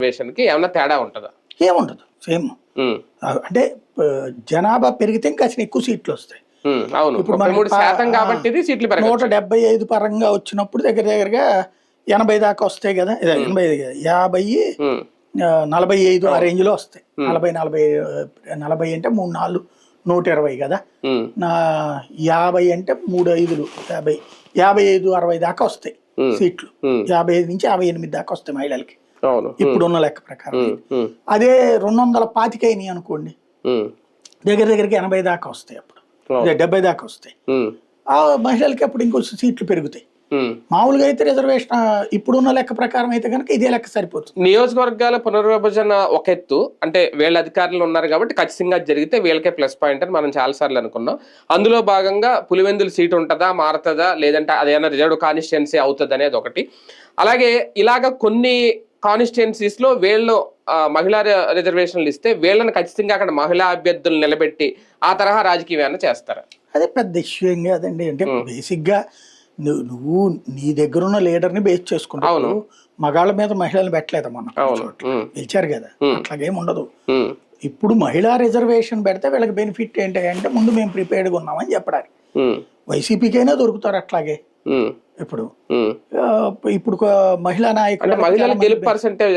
కి ఏమన్నా తేడా ఉంటుందా? ఏముండదు, సేమ్. అంటే జనాభా పెరిగితే ఇంకా అసలు ఎక్కువ సీట్లు వస్తాయి. అవును, ఇప్పుడు 33% కాబట్టి ఇది సీట్లు పెరగచ్చు. 175 పరంగా వచ్చినప్పుడు దగ్గరగా 80 దాకా వస్తాయి కదా, 85 50 45 ఆ రేంజ్ లో వస్తాయి. 40 అంటే 3 4 120 కదా, 50 అంటే 3 5 50 55 60 దాకా వస్తాయి సీట్లు. 55 నుంచి 58 దాకా వస్తాయి మహిళలకి ఇప్పుడున్న లెక్క ప్రకారం. అదే 225 అయినాయి అనుకోండి, దగ్గరికి 80 దాకా వస్తాయి, అప్పుడు 70 దాకా వస్తాయి. ఆ మహిళలకి అప్పుడు ఇంకో సీట్లు పెరుగుతాయి. మామూలుగా అయితే రిజర్వేషన్ ఇప్పుడున్న లెక్క ప్రకారం అయితే కనుక ఇదే లెక్క సరిపోతుంది. నియోజకవర్గాల పునర్విభజన ఒక ఎత్తు, అంటే వీళ్ళ అధికారులు ఉన్నారు కాబట్టి ఖచ్చితంగా జరిగితే వీళ్ళకే ప్లస్ పాయింట్ అని మనం చాలా సార్లు అనుకున్నాం. అందులో భాగంగా పులివెందుల సీట్ ఉంటుందా, మారుతుందా, లేదంటే అదేమైనా రిజర్వ్ కాన్స్టిట్యున్సీ అవుతుంది అనేది ఒకటి. అలాగే ఇలాగ కొన్ని కాన్స్టిట్యున్సీస్ లో వీళ్ళు మహిళా రిజర్వేషన్లు ఇస్తే వీళ్ళని ఖచ్చితంగా అక్కడ మహిళా అభ్యర్థులు నిలబెట్టి ఆ తరహా రాజకీయాన్ని చేస్తారు. అదే పెద్ద ఇష్యూ ఏం కాదండి. అంటే బేసిక్ గా నువ్వు నీ దగ్గర ఉన్న లీడర్ ని బేస్ చేసుకుంటావు. మగాళ్ళ మీద మహిళలు పెట్టలేదు, మనం గెలిచారు కదా, అట్లాగేం ఉండదు. ఇప్పుడు మహిళా రిజర్వేషన్ పెడితే వీళ్ళకి బెనిఫిట్ ఏంటి అంటే, ముందు మేము ప్రిపేర్డ్గా ఉన్నామని చెప్పడానికి. వైసీపీకైనా దొరుకుతారు అట్లాగే. ఇప్పుడు మహిళా నాయకులు గెలుపు పర్సెంటేజ్